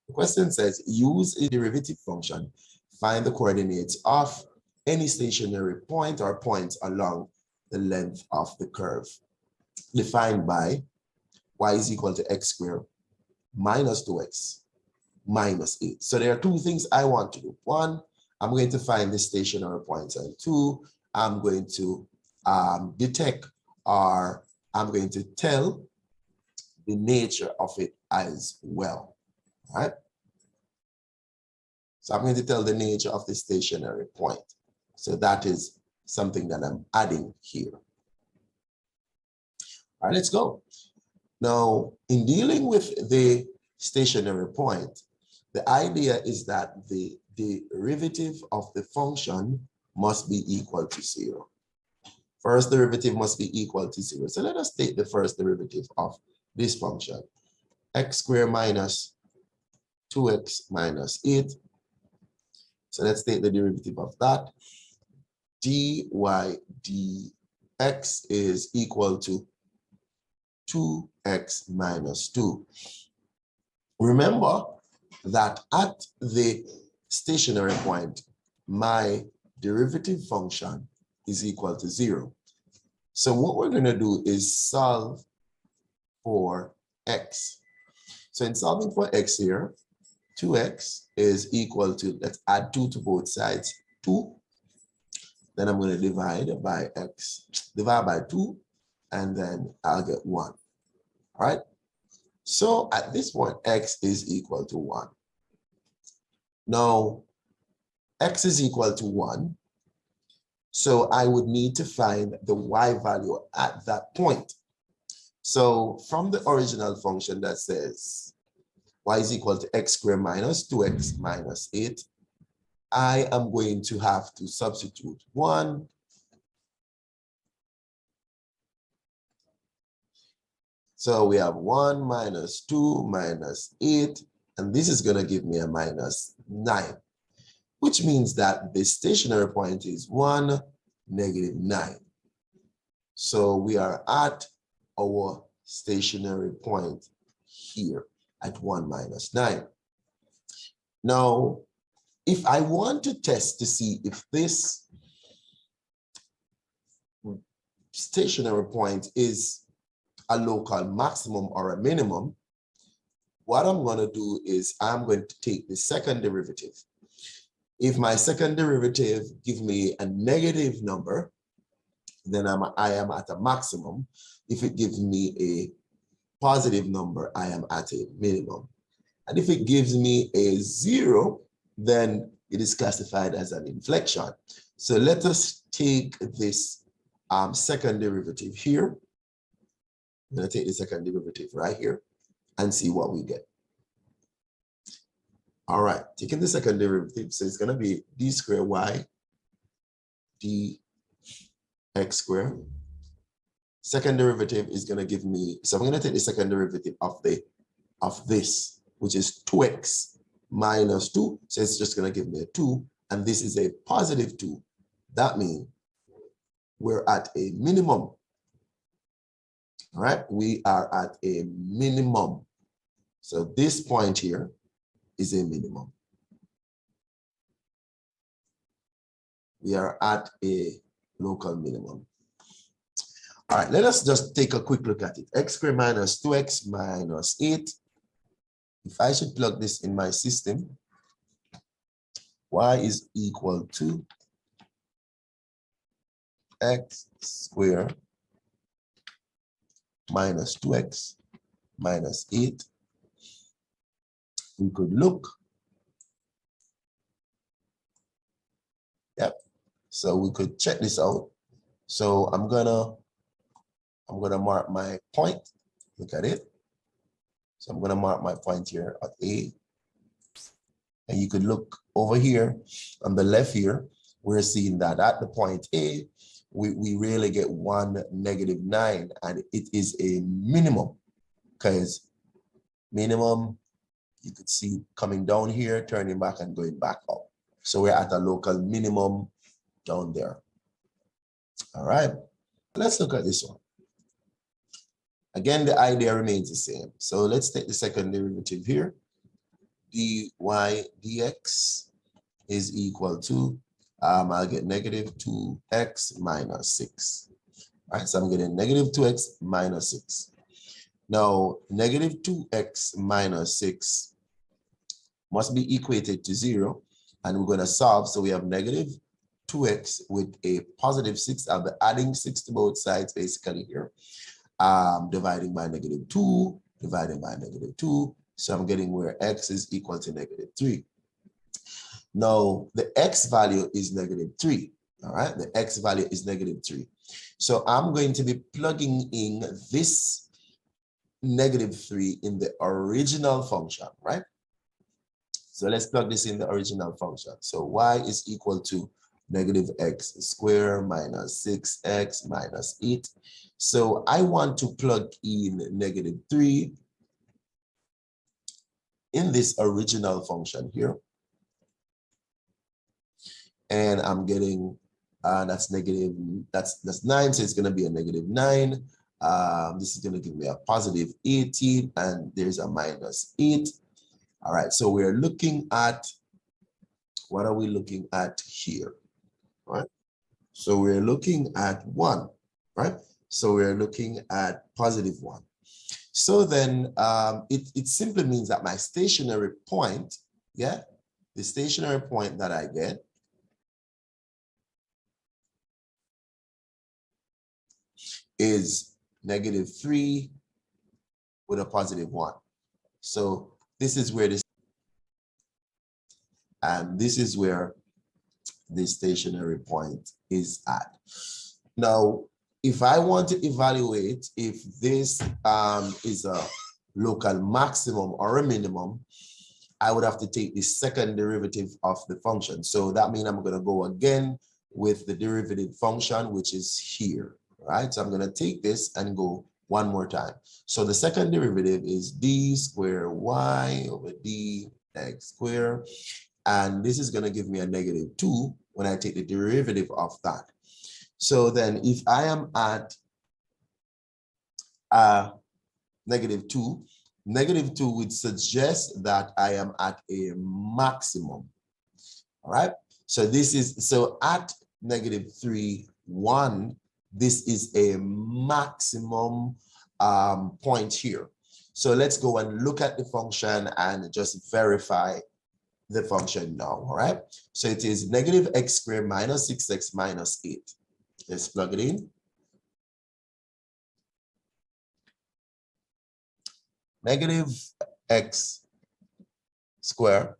The question says, use a derivative function, find the coordinates of any stationary point or points along the length of the curve, defined by y is equal to x squared minus 2x minus 8. So there are two things I want to do. One, I'm going to find the stationary points, and two, I'm going to detect, or I'm going to tell the nature of it as well. All right? So I'm going to tell the nature of the stationary point. So that is something that I'm adding here. All right, let's go. Now, in dealing with the stationary point, the idea is that the derivative of the function must be equal to 0. First derivative must be equal to 0. So let us take the first derivative of this function, x squared minus 2x minus 8. So let's take the derivative of that. dy dx is equal to 2x minus 2. Remember that at the stationary point, my derivative function is equal to 0. So what we're going to do is solve for x. So in solving for x here, 2x is equal to, let's add 2 to both sides, 2. Then I'm going to divide by x, divide by 2, and then I'll get 1. All right? So at this point, x is equal to 1. Now, x is equal to 1. So I would need to find the y value at that point. So from the original function that says y is equal to x squared minus 2x minus 8, I am going to have to substitute 1. So we have 1 minus 2 minus 8, and this is going to give me a minus 9, which means that the stationary point is 1, negative 9. So we are at our stationary point here at 1 minus 9. Now, if I want to test to see if this stationary point is a local maximum or a minimum, what I'm going to do is I'm going to take the second derivative. If my second derivative gives me a negative number, then I am at a maximum. If it gives me a positive number, I am at a minimum. And if it gives me a 0, then it is classified as an inflection. So let us take this second derivative here. I'm going to take the second derivative right here and see what we get. All right, taking the second derivative, so it's going to be d squared y dx squared. Second derivative is going to give me, so I'm going to take the second derivative of this, which is 2x minus 2. So it's just going to give me a 2, and this is a positive 2. That means we're at a minimum. All right, we are at a minimum. So this point here is a minimum. We are at a local minimum. All right, let us just take a quick look at it. X squared minus 2x minus 8. If I should plug this in my system, y is equal to x squared minus 2x minus 8. We could look. Yep. So we could check this out. So I'm gonna mark my point. Look at it. So I'm gonna mark my point here at A. And you could look over here on the left here. We're seeing that at the point A, we really get 1, negative 9, and it is a minimum, because minimum, you could see coming down here, turning back and going back up. So we're at a local minimum down there. All right, let's look at this one. Again, the idea remains the same. So let's take the second derivative here. dy dx is equal to, I'll get negative 2x minus 6. All right, so I'm getting negative 2x minus 6. Now, negative 2x minus 6 must be equated to 0, and we're going to solve. So we have negative 2x with a positive 6. I'll be adding 6 to both sides basically here. Dividing by negative 2, dividing by negative 2. So I'm getting where x is equal to negative 3. Now, the x value is negative 3. All right, the x value is negative 3. So I'm going to be plugging in this negative 3 in the original function, right? So let's plug this in the original function. So y is equal to negative x squared minus 6x minus 8. So I want to plug in negative 3 in this original function here. And I'm getting, that's 9, so it's going to be a negative 9. This is going to give me a positive 18, and there's a minus 8. All right, so we're looking at, what are we looking at here? All right, so we're looking at 1, right? So we're looking at positive 1. So then it simply means that my stationary point, yeah, the stationary point that I get is negative 3 with a positive 1. So this is where this, and this is where the stationary point is at. Now, if I want to evaluate if this is a local maximum or a minimum, I would have to take the second derivative of the function. So that means I'm going to go again with the derivative function, which is here, right? So I'm going to take this and go one more time. So the second derivative is d squared y over dx squared. And this is going to give me a negative 2 when I take the derivative of that. So then if I am at negative 2, negative 2 would suggest that I am at a maximum. All right. So this is, so at negative 3, 1, this is a maximum point here. So let's go and look at the function and just verify the function now. All right. So it is negative x squared minus 6x minus 8. Let's plug it in. Negative x squared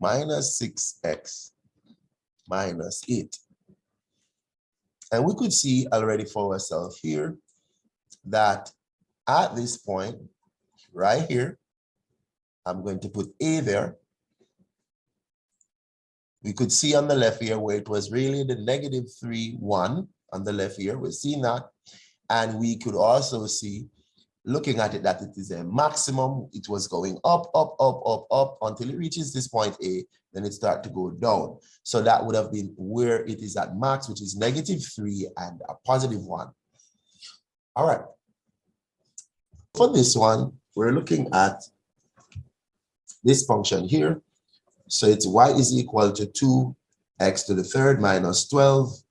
minus 6x minus 8. And we could see already for ourselves here that at this point right here, I'm going to put a there. We could see on the left here where it was really the negative 3, 1 on the left here. We're seeing that. And we could also see, looking at it, that it is a maximum. It was going up, up, up, up, up until it reaches this point A, then it starts to go down. So that would have been where it is at max, which is negative 3 and a positive 1. All right. For this one, we're looking at this function here. So it's y is equal to 2x to the third minus 12,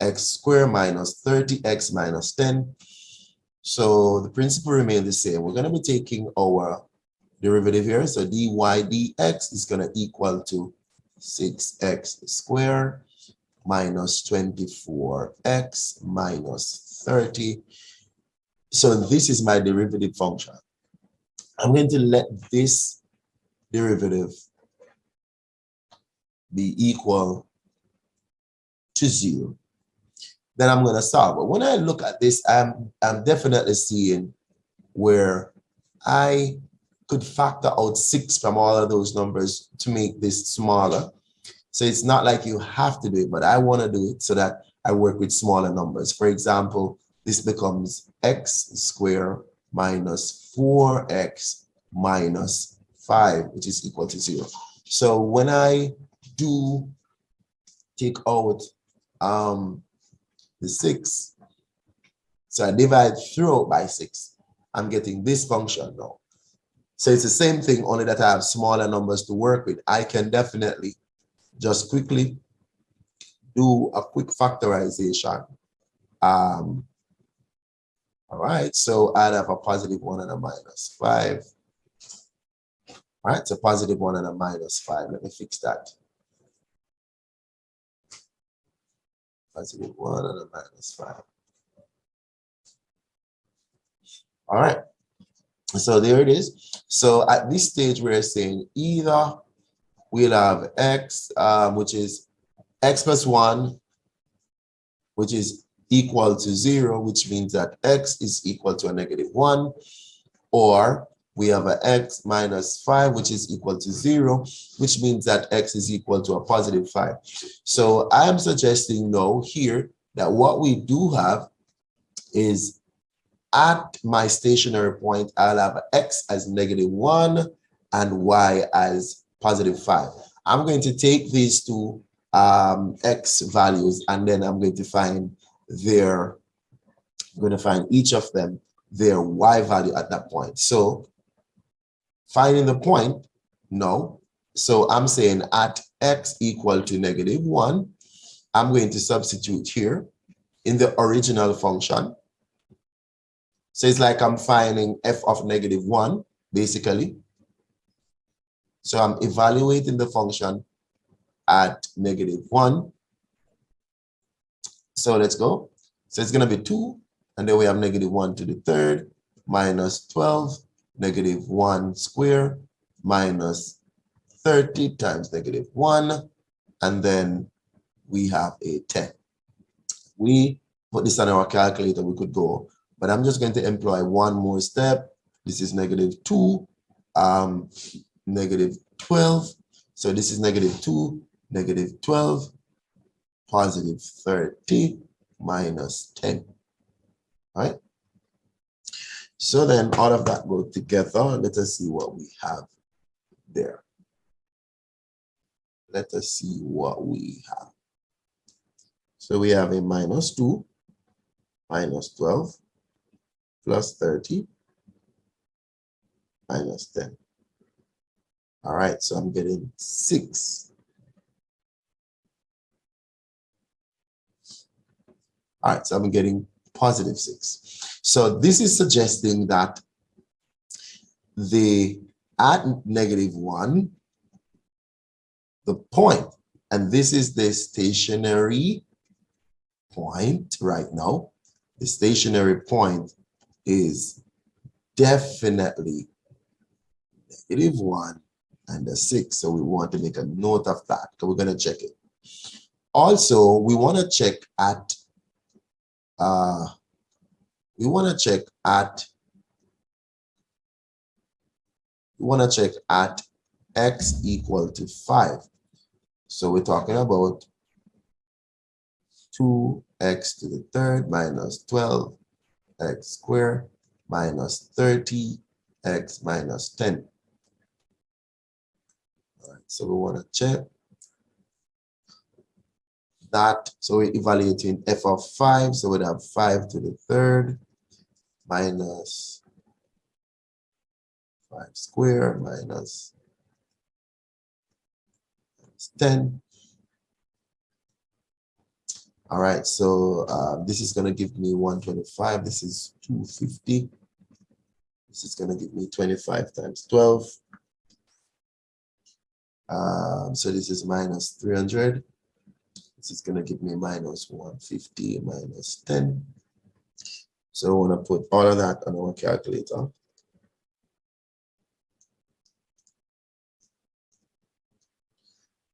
x squared minus 30x minus 10. So the principle remains the same. We're going to be taking our derivative here. So dy dx is going to equal to 6x squared minus 24x minus 30. So this is my derivative function. I'm going to let this derivative be equal to 0. Then I'm going to solve. But when I look at this, I'm definitely seeing where I could factor out 6 from all of those numbers to make this smaller. So it's not like you have to do it, but I want to do it so that I work with smaller numbers. For example, this becomes x squared minus 4x minus 5, which is equal to 0. So when I do take out the 6, so I divide through by 6, I'm getting this function now. So it's the same thing, only that I have smaller numbers to work with. I can definitely just quickly do a quick factorization. All right, so I'd have a +1 and a -5. All right, it's a +1 and a -5. Let me fix that. +1 and a -5. All right, so there it is. So at this stage, we're saying either we'll have x, which is x plus 1, which is equal to 0, which means that x is equal to a -1, or we have a x minus 5, which is equal to 0, which means that x is equal to a +5. So I am suggesting now here that what we do have is at my stationary point, I'll have x as -1 and y as +5. I'm going to take these two x values, and then I'm going to find each of them their y value at that point. So finding the point, no. So I'm saying at x equal to -1, I'm going to substitute here in the original function. So it's like I'm finding f of -1, basically. So I'm evaluating the function at -1. So let's go. So it's going to be 2, and then we have -1 to the third minus 12, -1 squared minus 30 times -1, and then we have a 10. We put this on our calculator, we could go, but I'm just going to employ one more step. This is -2, -12. So this is -2, -12, +30 minus 10. All right. So then all of that go together. Let us see what we have there. Let us see what we have. So we have a -2 minus 12 plus 30 minus 10. All right, so I'm getting 6. All right, so I'm getting +6. So this is suggesting that at -1, the point, and this is the stationary point right now. The stationary point is definitely -1 and a 6. So we want to make a note of that. So we're going to check it. Also, we want to check at x equal to 5. So we're talking about 2x to the third minus 12x squared minus 30x minus 10. All right, so we want to check that. So we're evaluating f of 5. So we'd have 5 to the third minus 5 squared minus 10. All right, so this is going to give me 125. This is 250. This is going to give me 25 times 12. So this is minus 300. This is going to give me minus 150 minus 10. So I want to put all of that on our calculator.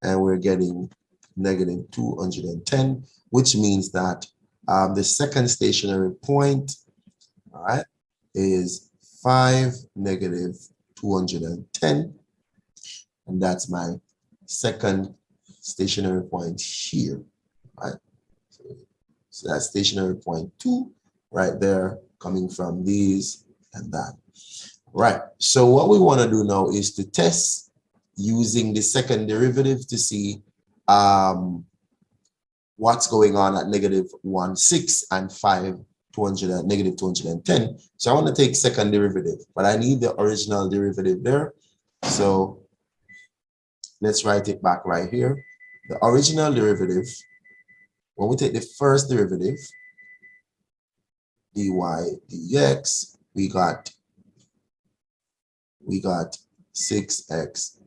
And we're getting -210, which means that the second stationary point, all right, is 5 -210. And that's my second stationary point here, right? So that's stationary point 2 right there, coming from these and that. Right, so what we want to do now is to test using the second derivative to see what's going on at -1, 6 and 5, negative 210. So I want to take second derivative, but I need the original derivative there. So let's write it back right here. The original derivative, when we take the first derivative, dy dx, we got 6x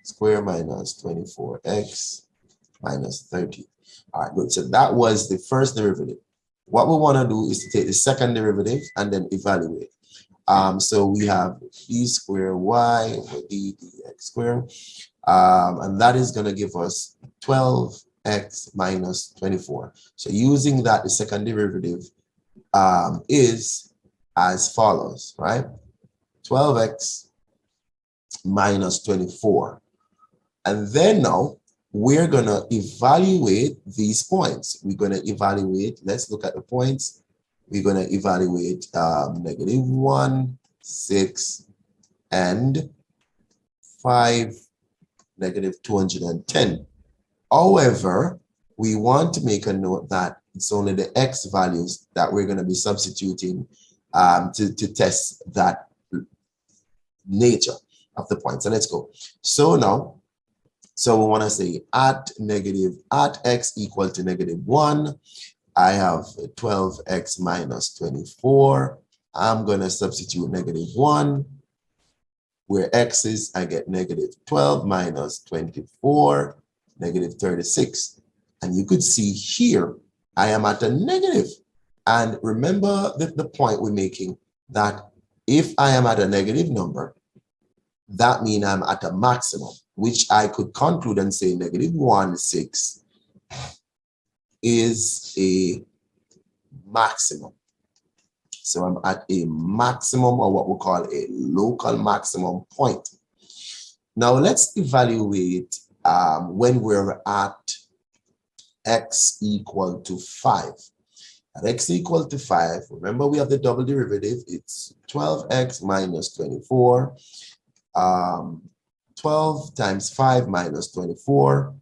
squared minus 24x minus 30. All right, good. So that was the first derivative. What we want to do is to take the second derivative and then evaluate. So we have d squared y over d dx squared. And that is going to give us 12x minus 24. So using that, the second derivative is as follows, right? 12x minus 24. And then now we're going to evaluate these points. We're going to evaluate, let's look at the points. We're going to evaluate negative 1, 6, and 5, negative 210. However, we want to make a note that it's only the x values that we're going to be substituting to test that nature of the point. So let's go. So now, so we want to say at x equal to negative 1, I have 12x minus 24. I'm going to substitute negative 1. Where x is, I get negative 12 minus 24, negative 36. And you could see here, I am at a negative. And remember the point we're making, that if I am at a negative number, that means I'm at a maximum, which I could conclude and say negative 1, 6 is a maximum. So I'm at a maximum, or what we call a local maximum point. Now let's evaluate when we're at x equal to 5. At x equal to 5, remember we have the double derivative. It's 12x minus 24. 12 times 5 minus 24.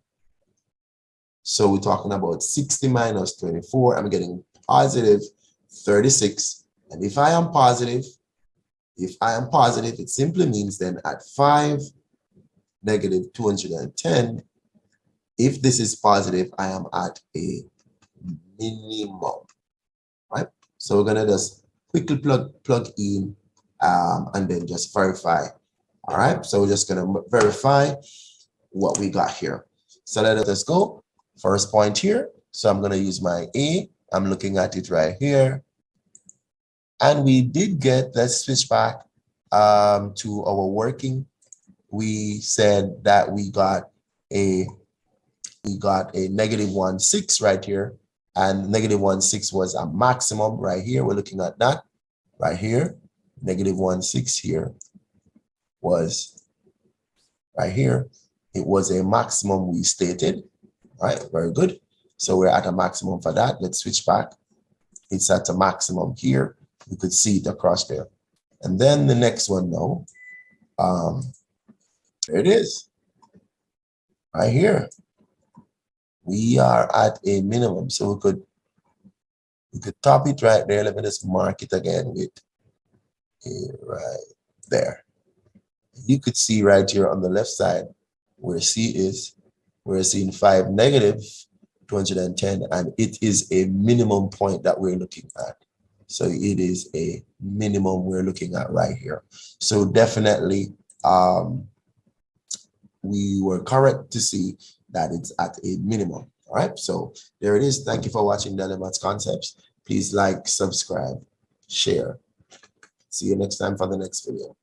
So we're talking about 60 minus 24. I'm getting positive 36. And if I am positive, it simply means then at 5, negative 210, if this is positive, I am at a minimum, right? So we're gonna just quickly plug in and then just verify. All right, so we're just gonna verify what we got here. So let us go. First point here. So I'm gonna use my A. I'm looking at it right here. And we did get, let's switch back to our working. We said that we got a negative 1, 6 right here. And negative 1, 6 was a maximum right here. We're looking at that right here. Negative 1, 6 here was right here. It was a maximum we stated, right? Very good. So we're at a maximum for that. Let's switch back. It's at a maximum here. You could see it across there. And then the next one now, there it is, right here. We are at a minimum, so we could top it right there. Let me just mark it again with a right there. You could see right here on the left side where C is, we're seeing 5, negative 210, and it is a minimum point that we're looking at. So it is a minimum we're looking at right here. So definitely we were correct to see that it's at a minimum. All right, so there it is. Thank you for watching Daily Maths Concepts. Please like, subscribe, share. See you next time for the next video.